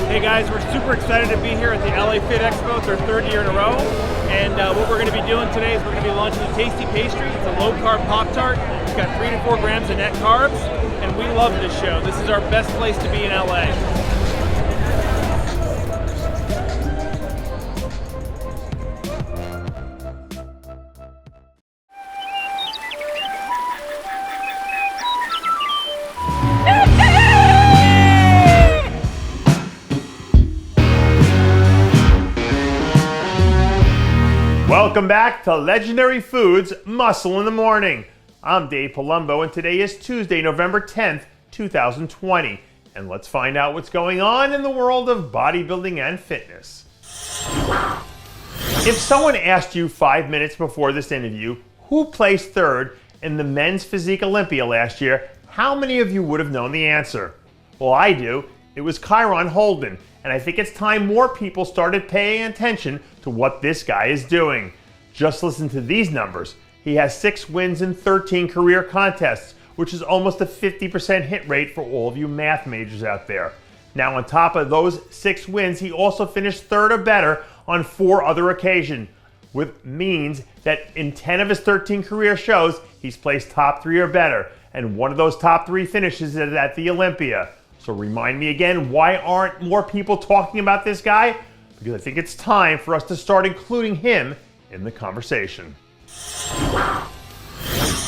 Hey guys, we're super excited to be here at the LA Fit Expo. It's our third year in a row. And what we're going to be doing today is we're going to be launching a tasty pastry. It's a low-carb Pop-Tart. It's got 3 to 4 grams of net carbs. And we love this show. This is our best place to be in LA. Welcome back to Legendary Foods Muscle in the Morning. I'm Dave Palumbo, and today is Tuesday, November 10th, 2020. And let's find out what's going on in the world of bodybuilding and fitness. If someone asked you 5 minutes before this interview who placed third in the men's physique Olympia last year, how many of you would have known the answer? Well, I do. It was Kyron Holden, and I think it's time more people started paying attention to what this guy is doing. Just listen to these numbers. He has 6 wins in 13 career contests, which is almost a 50% hit rate for all of you math majors out there. Now, on top of those 6 wins, he also finished third or better on 4 other occasions, which means that in 10 of his 13 career shows, he's placed top 3 or better, and one of those top 3 finishes is at the Olympia. So remind me again, why aren't more people talking about this guy? Because I think it's time for us to start including him in the conversation.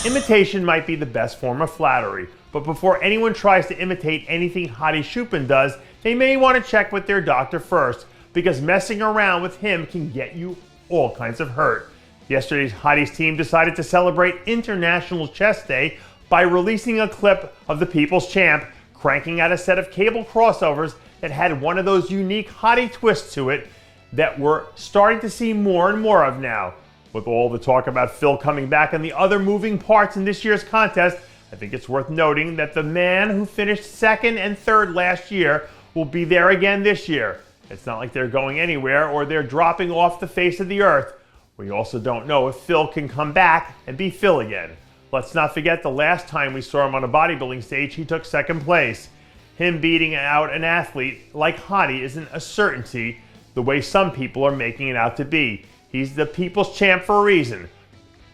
Imitation might be the best form of flattery, but before anyone tries to imitate anything Hadi Choopan does, they may want to check with their doctor first, because messing around with him can get you all kinds of hurt. Yesterday's Hotties team decided to celebrate International Chest Day by releasing a clip of the People's Champ cranking out a set of cable crossovers that had one of those unique Hottie twists to it that we're starting to see more and more of now. With all the talk about Phil coming back and the other moving parts in this year's contest, I think it's worth noting that the man who finished 2nd and 3rd last year will be there again this year. It's not like they're going anywhere or they're dropping off the face of the earth. We also don't know if Phil can come back and be Phil again. Let's not forget the last time we saw him on a bodybuilding stage, he took 2nd place. Him beating out an athlete like Hadi isn't a certainty the way some people are making it out to be. He's the people's champ for a reason.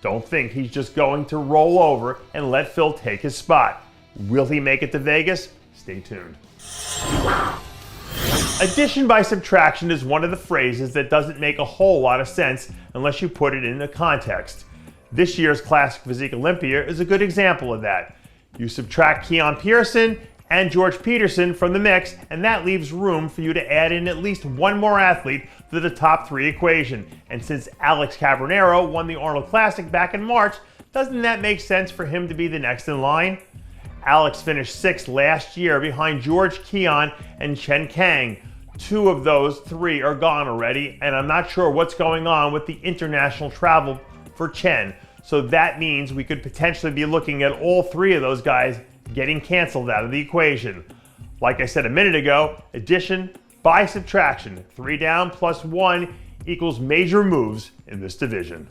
Don't think he's just going to roll over and let Phil take his spot. Will he make it to Vegas? Stay tuned. Addition by subtraction is one of the phrases that doesn't make a whole lot of sense unless you put it into context. This year's Classic Physique Olympia is a good example of that. You subtract Keon Pearson and George Peterson from the mix, and that leaves room for you to add in at least one more athlete to the top 3 equation. And since Alex Cambronero won the Arnold Classic back in March, doesn't that make sense for him to be the next in line? Alex finished 6th last year behind George, Keon, and Chen Kang. 2 of those 3 are gone already, and I'm not sure what's going on with the international travel for Chen. So that means we could potentially be looking at all 3 of those guys getting canceled out of the equation. Like I said a minute ago, addition by subtraction, 3 down plus 1 equals major moves in this division.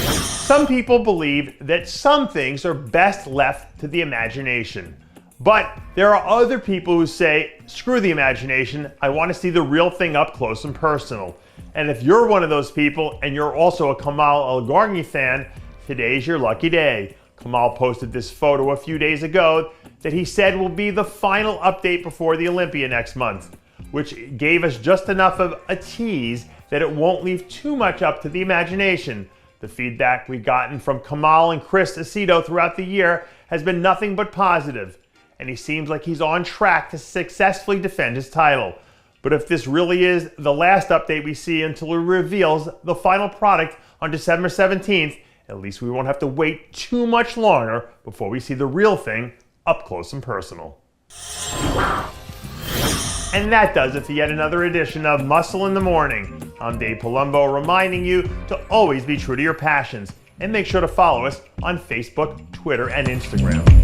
Some people believe that some things are best left to the imagination. But there are other people who say, screw the imagination, I want to see the real thing up close and personal. And if you're one of those people and you're also a Kamal Elgargni fan, today's your lucky day. Kamal posted this photo a few days ago that he said will be the final update before the Olympia next month, which gave us just enough of a tease that it won't leave too much up to the imagination. The feedback we've gotten from Kamal and Chris Aceto throughout the year has been nothing but positive, and he seems like he's on track to successfully defend his title. But if this really is the last update we see until he reveals the final product on December 17th, at least we won't have to wait too much longer before we see the real thing up close and personal. And that does it for yet another edition of Muscle in the Morning. I'm Dave Palumbo, reminding you to always be true to your passions, and make sure to follow us on Facebook, Twitter, and Instagram.